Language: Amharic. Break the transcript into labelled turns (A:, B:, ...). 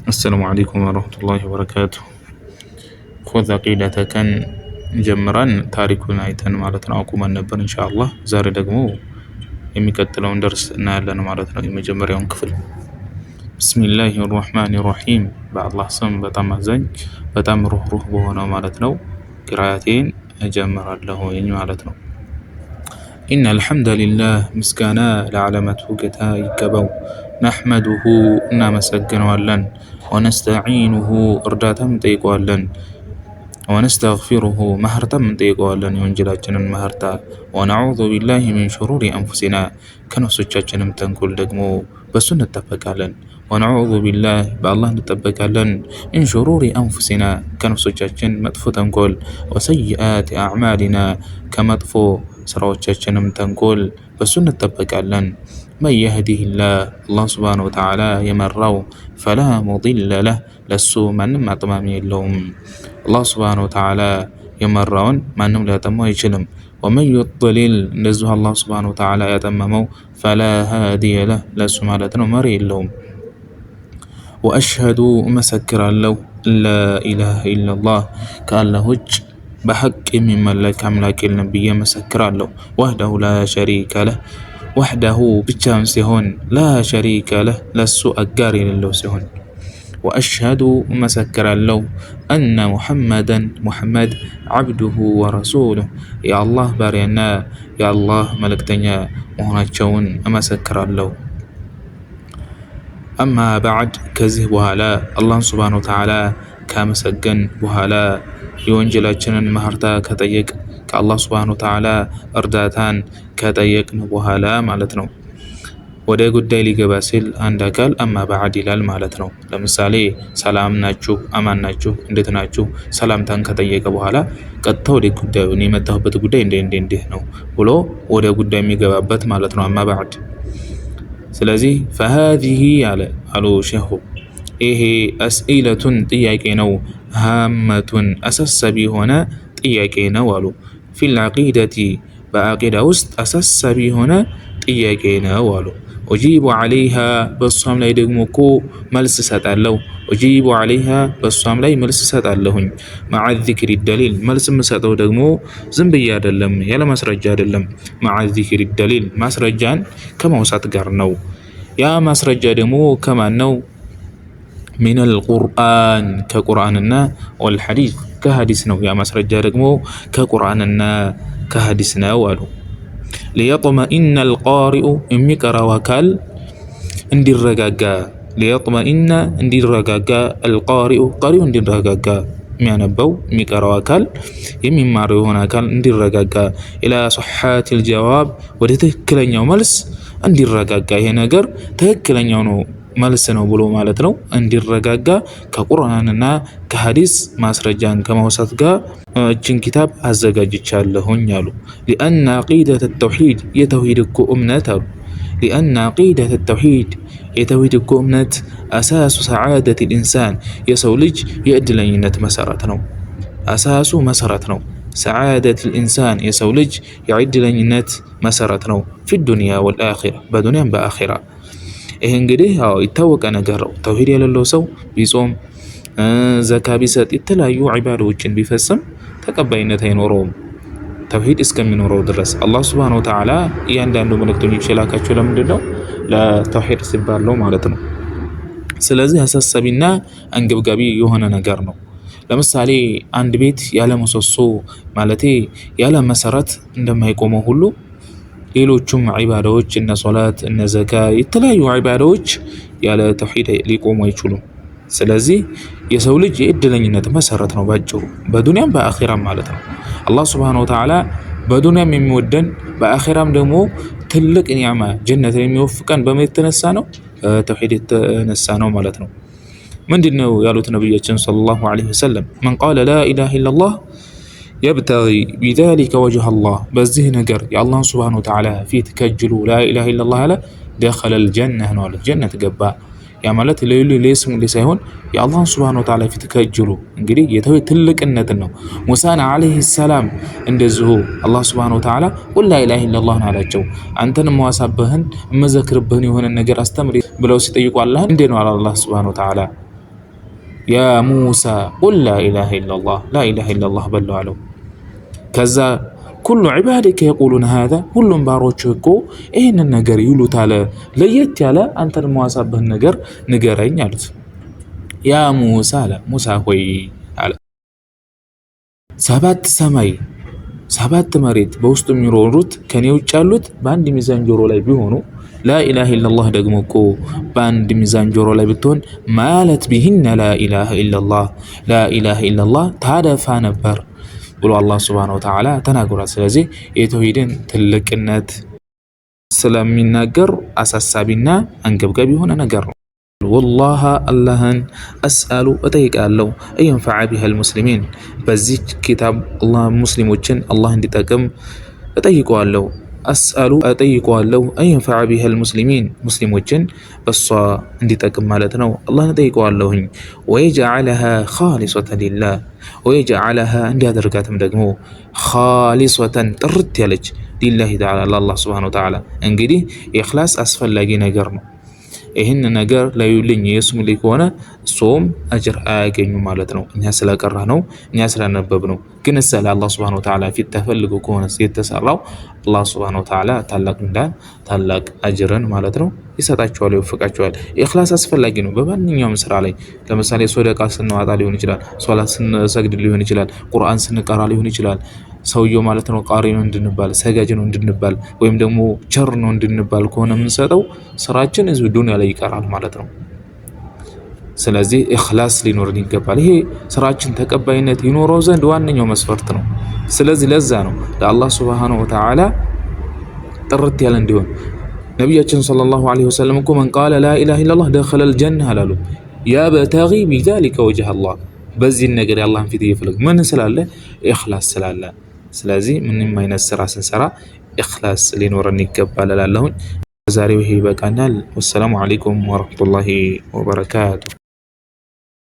A: السلام عليكم ورحمة الله وبركاته. خذ عقيدتك جمرا تاريخنا አይተን ማለት ነው አቁመን ነበር ኢንሻአላህ። ዛሬ ደግሞ የሚቀጥለውን ደርስ እናያለን ማለት ነው። የመጀመሪያውን ክፍል ቢስሚላሂ الرحمن الرحيم በአላህ ስም በጣም አዛኝ በጣም ሩህሩህ በሆነው ማለት ነው ቅራአቴን እጀምራለሁ ማለት ነው። إن الحمد لله مسكانا لعلمته ጌታ ይገባው نحمده እናመሰግነዋለን ونستعينه እርዳታም እንጠይቀዋለን ونستغفره መህረታም እንጠይቀዋለን የወንጀላችንን መህረታ ونعوذ بالله من شرور أنفسنا ከነፍሶቻችንም ተንኮል ደግሞ በሱ እንጠበቃለን ونعوذ بالله بالله እንጠበቃለን من شرور أنفسنا ከነፍሶቻችን መጥፎ ተንኮል وسيئات أعمالنا ከመጥፎ ስራዎቻችንም ተንኮል በሱ እንጠበቃለን من يهده الله سبحانه وتعالى يمرው فلا مضل له ለሱ ማንም አጥማሚ የለውም الله سبحانه وتعالى يمرውን ማንም ሊያጠማው አይችልም ومن يضلل እንደዚሁ الله سبحانه وتعالى ያጠመመው فلا هادي له ለሱ ማለት ነው መሪ የለውም وأشهد መሰክራለሁ لا إله إلا الله ከአላህ ውጭ በሐቅ የሚመለክ አምላክ የለም ብዬ መሰክራለሁ وحده لا شريك له وحده ብቻውን ሲሆን لا شريك له ለሱ አጋር የሌለው ሲሆን وأشهد مسكرالله أن محمد عبده ورسوله يا الله بارينا يا الله ملكتنا مهناتشون مسكرالله أما بعد كزه بهالا الله سبحانه وتعالى كمسجن بهالا يونجلاتشن مهرتا كتيك كالله سبحانه وتعالى أرداتان كتيك بهالا مالتنو ወደ ጉዳይ ሊገባ ሲል አንድ አካል አማ بعد ይላል ማለት ነው። ለምሳሌ ሰላም ናችሁ አማን ናችሁ እንዴት ናችሁ ሰላምታን ከጠየቀ በኋላ ቀጥታ ወደ ጉዳዩ የመጣሁበት ጉዳይ እንዴ ነው ብሎ ወደ ጉዳይ የሚገባበት ማለት ነው አማ بعد። ስለዚህ فهذه አሉ ሸሁ ይሄ አስኢለቱን ጥያቄ ነው ሃመቱን አሳሳቢ ሆነ ጥያቄ ነው አሉ في العقيدة በአቂዳ ውስጥ አሳሳቢ ሆነ ጥያቄ ነው አሉ أجيب عليها በሷም ላይ ደግሞ እኮ መልስ ሰጣለሁ أجيب عليها በሷም ላይ መልስ ሰጣለሁኝ مع الذكر الدليل መልስ መስጠው ደግሞ ዝም ብዬ አይደለም ያለ ማስረጃ አይደለም مع الذكر الدليل ማስረጃን ከማውሳት ጋር ነው ያ ማስረጃ ደግሞ ከማን ነው من القرآن ከቁርአንና والحديث ከሐዲስ ነው ያ ማስረጃ ደግሞ ከቁርአንና ከሐዲስ ነው አሉ ليطمئن القارئ የሚቀራው አካል እንዲረጋጋ ليطمئن እንዲረጋጋ القارئ قارئ እንዲረጋጋ የሚያነበው የሚቀራው አካል የሚማረው የሆነ አካል እንዲረጋጋ الى صحات الجواب ወደ ትክክለኛው መልስ እንዲረጋጋ ይሄ ነገር ትክክለኛው ነው መልስ ነው ብሎ ማለት ነው እንዲረጋጋ ከቁርአንና ከሐዲስ ማስረጃን ከማውሳት ጋር እችን ኪታብ አዘጋጅቻለሁኝ አሉ لأن عقيدة التوحيد የተውሂድ እኮ እምነት አሉ لأن عقيدة التوحيد የተውሂድ እኮ እምነት أساس سعادة الإنسان የሰው ልጅ የእድለኝነት መሰረት ነው أساس መሰረት ነው سعادة الإنسان የሰው ልጅ የእድለኝነት መሰረት ነው في الدنيا والآخرة በዱንያም በአኺራ ይሄ እንግዲህ ይታወቀ ነገር ነው ተውሂድ ያለው ሰው ቢጾም ዘካ ቢሰጥ የተለያዩ ዒባዳዎችን ቢፈጽም ተቀባይነት አይኖረውም ተውሂድ እስከሚኖረው ድረስ አላህ Subhanahu Wa Ta'ala እያንዳንዱ መልእክተኞች የላካቸው ለምንድነው ለተውሂድ ሲባል ነው ማለት ነው ስለዚህ አሳሳቢና አንገብጋቢ የሆነ ነገር ነው ለምሳሌ አንድ ቤት ያለ ምሰሶ ማለቴ ያለ መሰረት እንደማይቆመው ሁሉ ሌሎችም ዒባዳዎች እነ ሶላት እነ ዘካ የተለያዩ ዒባዳዎች ያለ ተውሂድ ሊቆሙ አይችሉም ስለዚህ የሰው ልጅ የእድለኝነት መሰረት ነው ባጭሩ በዱንያም በአኺራም ማለት ነው አላህ Subhanahu Wa Ta'ala በዱንያም የሚወደን በአኺራም ደግሞ ትልቅ ኒዕማ ጀነት የሚወፍቀን በመተነሳ ነው ተውሂድ የተነሳ ነው ማለት ነው ምንድነው ያሉት ነብያችን ሰለላሁ ዐለይሂ ወሰለም من قال لا إله إلا الله يبتغي بذلك وجه الله በዚህ ነገር የአላህ Subhanahu Wa Ta'ala ፊት ከጅሉ لا إله إلا الله አለ دخل الجنة ነው አለ ጀነት ገባ ያ ማለት ለስሙ ሳይሆን የአላህ Subhanahu Wa Ta'ala ፊት ከጅሉ እንግዲህ የተውሂድ ትልቅነት ነው ሙሳን አለይሂ ሰላም እንደዚሁ አላህ Subhanahu Wa Ta'ala لا إله إلا الله አላቸው አንተን መዋሳበህን መዘክርብህን የሆነ ነገር አስተምሪ ብለው ሲጠይቁ አላህ እንዴ ነው አላህ Subhanahu Wa Ta'ala ያ ሙሳ ቁል ላኢላሃ ኢለላህ ላኢላሃ ኢለላህ በለው አለው። ከዛ ኩሉ ዒባዲከ የቁሉነ ሃዛ ሁሉም ባሮች እኮ ይህንን ነገር ይሉታል፣ ለየት ያለ አንተን መዋሳብህን ነገር ንገረኝ አሉት። ያ ሙሳ አለ ሙሳ ሆይ አለ 7 ሰማይ 7 መሬት በውስጡ የሚኖሩት ከኔ ውጭ ያሉት በአንድ ሚዛን ጆሮ ላይ ቢሆኑ ላኢላሃ ኢለላህ ደግሞ እኮ በአንድ ሚዛን ጆሮ ላይ ብትሆን ማለት ቢሂነ ላኢላሃ ኢለላህ ላኢላሃ ኢለላህ ታደፋ ነበር ብሎ አላህ ሱብሓነሁ ወተዓላ ተናግሯል። ስለዚህ የተውሂድን ትልቅነት ስለሚናገር አሳሳቢና አንገብጋቢ የሆነ ነገር ነው። ወላሂ አላህን አስአሉ እጠይቃለሁ አየንፈዐ ቢሀል ሙስሊሚን በዚህ ኪታብ ሙስሊሞችን አላህ እንዲጠቅም እጠይቀዋለሁ። አስአሉ እጠይቀዋለሁ አየንፈዐ ቢሀል ሙስሊሚን ሙስሊሞችን በሷ እንዲጠቅም ማለት ነው። አላህን እጠይቀዋለሁኝ። ወየጅዐለሃ ኻሊሰተን ሊላህ ወየጅዐለሃ እንዲያደርጋትም ደግሞ ኻሊሰተን ጥርት ያለች ሊላሂ ተዓላ ለአላህ ሱብሓነሁ ወተዓላ። እንግዲህ ኢኽላስ አስፈላጊ ነገር ነው። ይህን ነገር ላዩልኝ የስሙልኝ ከሆነ እሱም አጅር አያገኙም ማለት ነው። እኛ ስለቀራ ነው፣ እኛ ስላነበብ ነው። ግን እዛ ለአላህ ሱብሓነሁ ወተዓላ ፊት ተፈልጎ ከሆነ የተሰራው አላህ ሱብሓነሁ ወተዓላ ታላቅ እንዳን ታላቅ አጅርን ማለት ነው ይሰጣቸዋል፣ ይወፍቃቸዋል። ኢኽላስ አስፈላጊ ነው በማንኛውም ስራ ላይ። ለምሳሌ ሶደቃ ስንዋጣ ሊሆን ይችላል፣ ሶላት ስንሰግድ ሊሆን ይችላል፣ ቁርአን ስንቀራ ሊሆን ይችላል። ሰውየው ማለት ነው ቃሪ ነው እንድንባል፣ ሰጋጅ ነው እንድንባል፣ ወይም ደግሞ ቸር ነው እንድንባል ከሆነ የምንሰጠው ስራችን እዚሁ ዱንያ ላይ ይቀራል ማለት ነው። ስለዚህ ኢኽላስ ሊኖርን ይገባል። ይሄ ስራችን ተቀባይነት ይኖረው ዘንድ ዋነኛው መስፈርት ነው። ስለዚህ ለዛ ነው ለአላህ ሱብሓነሁ ወተዓላ ጥርት ያለ እንዲሆን ነቢያችን ሰለላሁ ዐለይሂ ወሰለም እኮ መን ቃለ ላኢላሃ ኢለላህ ደኸለል ጀነህ አላሉ። ያብተጊ ቢዛሊከ ወጅሀ አላህ በዚህ ነገር የአላህን ፊት እየፈለገ ምን ስላለ ኢኽላስ ስላለ። ስለዚህ ምንም አይነት ስራ ስንሰራ ኢኽላስ ሊኖረን ይገባል እላለሁኝ። ዛሬው ይሄ ይበቃናል። ወሰላሙ ዐለይኩም ወረሕመቱላሂ ወበረካቱ።